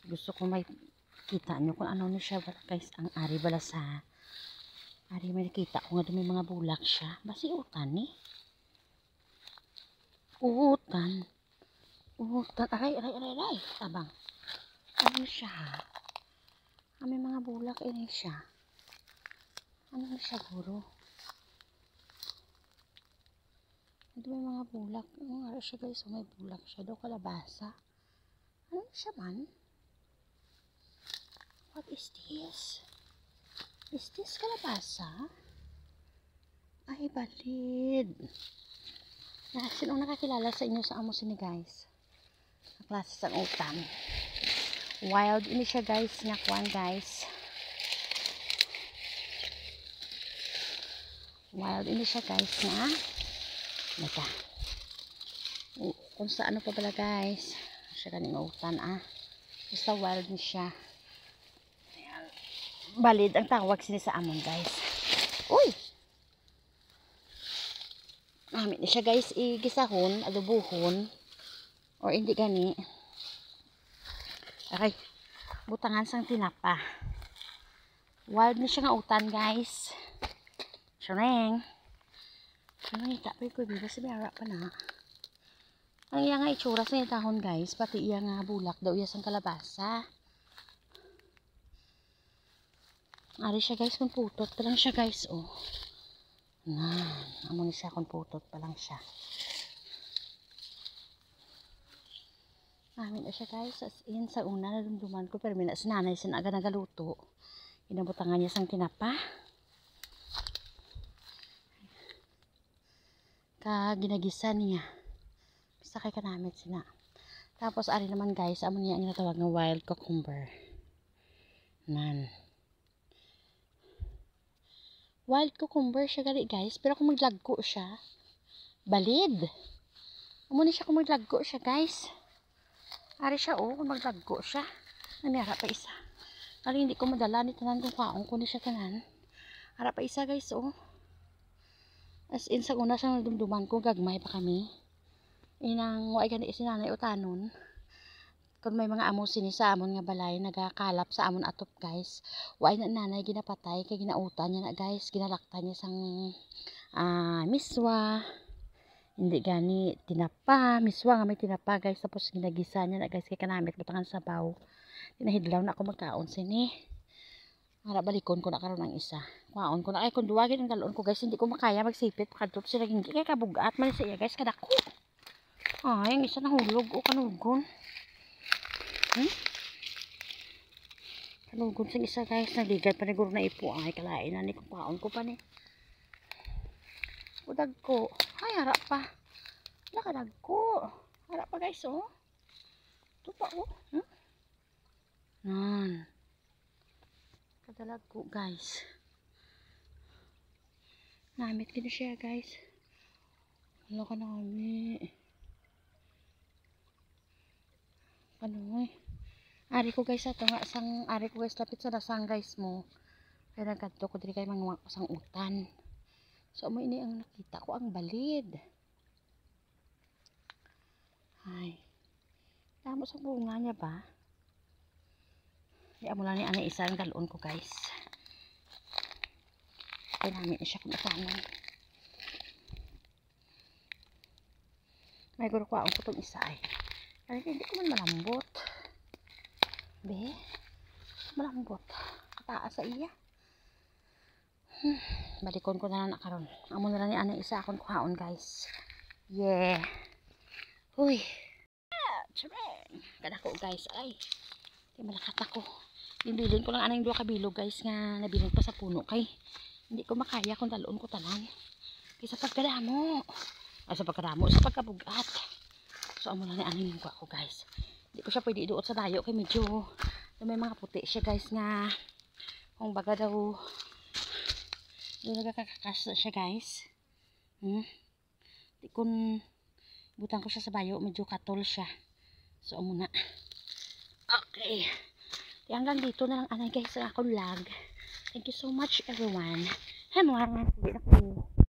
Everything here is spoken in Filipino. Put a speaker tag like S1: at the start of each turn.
S1: Gusto ko may kita nyo kung ano siya guys. Ang ari bala sa ari may nakita ko nga may mga bulak siya. Basi utan eh. Utan. Aray. Tabang. Ano siya? May mga bulak ini siya. Ano siya guro? Ito may mga bulak. Ano siya guys? May bulak siya. Daw kalabasa. Ano siya man? What is this? Is this kalabasa? Ay, balid. Sinong nakakilala sa inyo sa amo sini guys? Ang klase sa utan. Wild ini siya guys. Nakuan guys. Wild ini siya guys na. Naka. Kung sa ano pa pala guys. Siya kaning utan Basta wild ni siya. Ayan. Balid ang tawag sini sa amon guys. Uy! Amin ni siya guys. Igisahon, adobuhon. Or hindi gani. Okay. Butangan sang tinapa. Wild ni siya nga utan guys. Sareng. Ano ni tapay ko bigo sa biyara pa na. Ang iya nga itsura sa tahon guys. Pati iya nga bulak daw iya sang kalabasa. Ari siya guys kung putot pa lang siya guys oh. Amo ni siya kung putot pa lang siya. Amin na siya guys. As in sa una nadumduman ko pero minas nanay siya na aga nagaluto. Inabutangan niya sang tinapa. Ginagisa niya. Basta kay kanamit sina. Tapos ari naman guys, amo niya ang natawag ng wild cucumber. Wild cucumber siya gali guys, pero kung maglagko siya, balid. Amo ni siya kung maglagko siya guys. Ari siya kung maglagko siya. Namiyara pa isa. Kali hindi ko madala ni tanan kung kaong ko ni siya tanan. Ara pa isa guys As in sa una sa dumduman ko gagmay pa kami. Inang way gani sinanay utanon. Kung may mga amo sini sa amon nga balay nagakalap sa amon atop guys. Way na nanay ginapatay kay ginautan niya na guys. Ginalaktan niya sang miswa. Hindi gani tinapa, miswa nga may tinapa guys. Tapos ginagisa niya na guys kay kanamit butangan sabaw. Tinahidlaw na ako magkaon sini. Ara balikon ko na karon ang isa. Kuhaon ko na kay kun duwagin ang galon ko guys, hindi ko makaya magsipit pakadtop sila hindi kay kabugat man sa iya guys kadako. Ay, ang isa nahulog o kanugon. Kanugon sing isa guys, naligad pa ni guro na ipo ay kalain na ni kuhaon ko pa ni. Udag ko. Ay, harap pa. Nakadag ko. Harap pa guys oh. Ito pa Kadalag ko guys. Namit ko na siya guys. Wala ka na kami. Ano Ari ko guys ato nga sang ari ko guys lapit sa nasang guys mo. Kaya nagkadto ko diri kay mga sang utan. So mo ini ang nakita ko ang balid. Ay. Tamo sa bunga niya ba? Kaya mula ni ana isa ang galon ko guys. Kaya namin siya kung itanan. May guro ko ang putong isa ay. Kaya hindi ko man malambot. Be. Malambot. Taas sa iya. Balikon ko na nakaroon. Amo na lang ni ana isa akong kuhaon guys. Yeah. Uy. Tsabeng. Kadako guys ay. Di malakat ako. Bilin ko lang anang 2 kabilog guys nga nabilin pa sa puno kay hindi ko makaya kung dalon ko tanan. Kay sa pagkadamo. Sa pagkabugat. So amo lang ni anang ko ako guys. Hindi ko siya pwede iduot sa dayo kay medyo may mga puti siya guys nga kung baga daw nagkakakas siya guys. Di kun butang ko siya sa bayo medyo katol siya. So amo na. Okay. Hanggang dito na lang anay guys ang akong vlog. Thank you so much everyone. Hemwa.